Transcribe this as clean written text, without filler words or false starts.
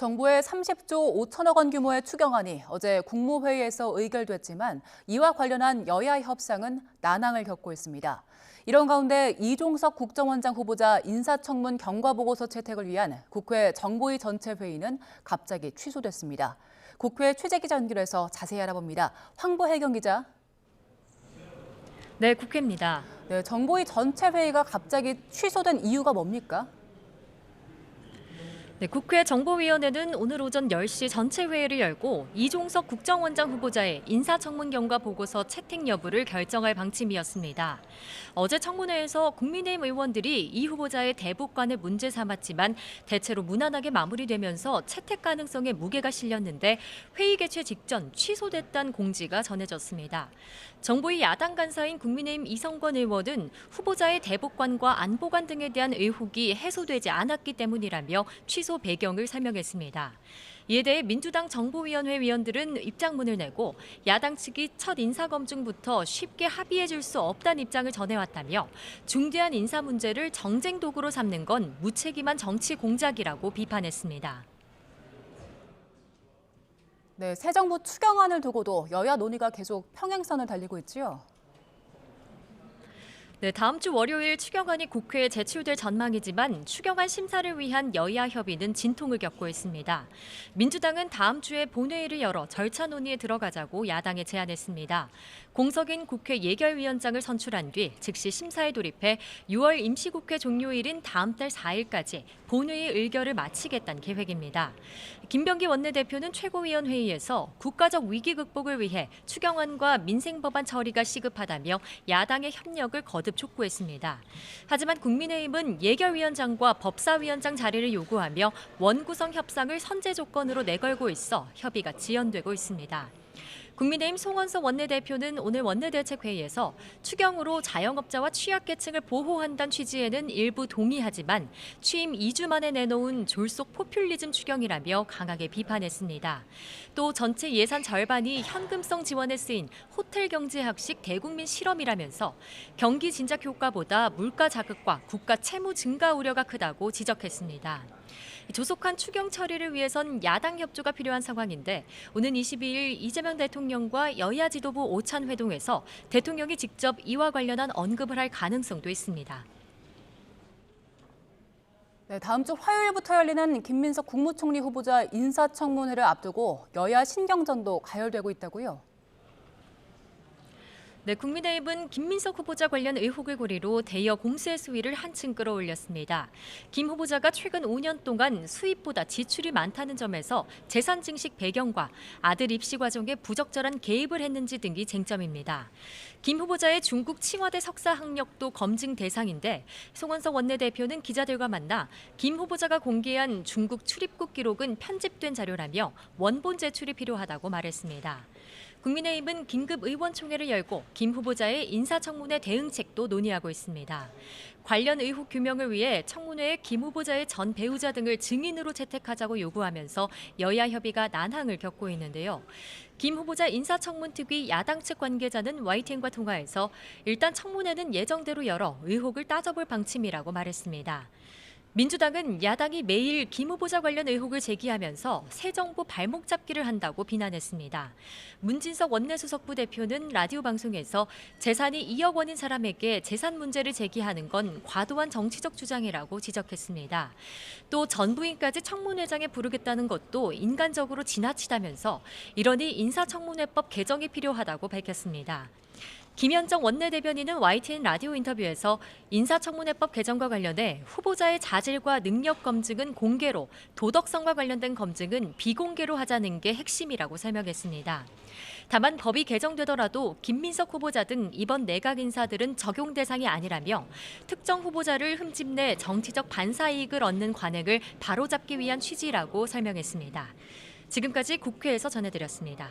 정부의 30조 5천억 원 규모의 추경안이 어제 국무회의에서 의결됐지만 이와 관련한 여야 협상은 난항을 겪고 있습니다. 이런 가운데 이종석 국정원장 후보자 인사청문 경과보고서 채택을 위한 국회 정보위 전체 회의는 갑자기 취소됐습니다. 국회 취재기자 연결해서 자세히 알아봅니다. 황보혜경 기자. 네, 국회입니다. 네, 정보위 전체 회의가 갑자기 취소된 이유가 뭡니까? 네, 국회 정보위원회는 오늘 오전 10시 전체 회의를 열고 이종석 국정원장 후보자의 인사청문 경과 보고서 채택 여부를 결정할 방침이었습니다. 어제 청문회에서 국민의힘 의원들이 이 후보자의 대북관을 문제 삼았지만 대체로 무난하게 마무리되면서 채택 가능성에 무게가 실렸는데 회의 개최 직전 취소됐다는 공지가 전해졌습니다. 정보위 야당 간사인 국민의힘 이성권 의원은 후보자의 대북관과 안보관 등에 대한 의혹이 해소되지 않았기 때문이라며 취소 배경을 설명했습니다. 이에 대해 민주당 정보위원회 위원들은 입장문을 내고 야당 측이 첫 인사검증부터 쉽게 합의해 줄 수 없다는 입장을 전해왔다며 중대한 인사 문제를 정쟁 도구로 삼는 건 무책임한 정치 공작이라고 비판했습니다. 네, 새 정부 추경안을 두고도 여야 논의가 계속 평행선을 달리고 있지요. 네, 다음 주 월요일 추경안이 국회에 제출될 전망이지만 추경안 심사를 위한 여야 협의는 진통을 겪고 있습니다. 민주당은 다음 주에 본회의를 열어 절차 논의에 들어가자고 야당에 제안했습니다. 공석인 국회 예결위원장을 선출한 뒤 즉시 심사에 돌입해 6월 임시국회 종료일인 다음 달 4일까지 본회의 의결을 마치겠다는 계획입니다. 김병기 원내대표는 최고위원회의에서 국가적 위기 극복을 위해 추경안과 민생법안 처리가 시급하다며 야당의 협력을 거듭 촉구했습니다. 하지만 국민의힘은 예결위원장과 법사위원장 자리를 요구하며 원구성 협상을 선제 조건으로 내걸고 있어 협의가 지연되고 있습니다. 국민의힘 송원석 원내대표는 오늘 원내대책회의에서 추경으로 자영업자와 취약계층을 보호한다는 취지에는 일부 동의하지만 취임 2주 만에 내놓은 졸속 포퓰리즘 추경이라며 강하게 비판했습니다. 또 전체 예산 절반이 현금성 지원에 쓰인 호텔 경제 학식 대국민 실험이라면서 경기 진작 효과보다 물가 자극과 국가 채무 증가 우려가 크다고 지적했습니다. 조속한 추경 처리를 위해선 야당 협조가 필요한 상황인데 오는 22일 이재명 대통령과 여야 지도부 오찬 회동에서 대통령이 직접 이와 관련한 언급을 할 가능성도 있습니다. 네, 다음 주 화요일부터 열리는 김민석 국무총리 후보자 인사청문회를 앞두고 여야 신경전도 가열되고 있다고요? 네, 국민의힘은 김민석 후보자 관련 의혹을 고리로 대여 공세 수위를 한층 끌어올렸습니다. 김 후보자가 최근 5년 동안 수입보다 지출이 많다는 점에서 재산 증식 배경과 아들 입시 과정에 부적절한 개입을 했는지 등이 쟁점입니다. 김 후보자의 중국 칭화대 석사 학력도 검증 대상인데 송원석 원내대표는 기자들과 만나 김 후보자가 공개한 중국 출입국 기록은 편집된 자료라며 원본 제출이 필요하다고 말했습니다. 국민의힘은 긴급 의원총회를 열고 김 후보자의 인사청문회 대응책도 논의하고 있습니다. 관련 의혹 규명을 위해 청문회에 김 후보자의 전 배우자 등을 증인으로 채택하자고 요구하면서 여야 협의가 난항을 겪고 있는데요. 김 후보자 인사청문특위 야당 측 관계자는 YTN과 통화해서 일단 청문회는 예정대로 열어 의혹을 따져볼 방침이라고 말했습니다. 민주당은 야당이 매일 김 후보자 관련 의혹을 제기하면서 새 정부 발목 잡기를 한다고 비난했습니다. 문진석 원내수석부 대표는 라디오 방송에서 재산이 2억 원인 사람에게 재산 문제를 제기하는 건 과도한 정치적 주장이라고 지적했습니다. 또 전 부인까지 청문회장에 부르겠다는 것도 인간적으로 지나치다면서 이러니 인사청문회법 개정이 필요하다고 밝혔습니다. 김현정 원내대변인은 YTN 라디오 인터뷰에서 인사청문회법 개정과 관련해 후보자의 자질과 능력 검증은 공개로, 도덕성과 관련된 검증은 비공개로 하자는 게 핵심이라고 설명했습니다. 다만 법이 개정되더라도 김민석 후보자 등 이번 내각 인사들은 적용 대상이 아니라며 특정 후보자를 흠집내 정치적 반사이익을 얻는 관행을 바로잡기 위한 취지라고 설명했습니다. 지금까지 국회에서 전해드렸습니다.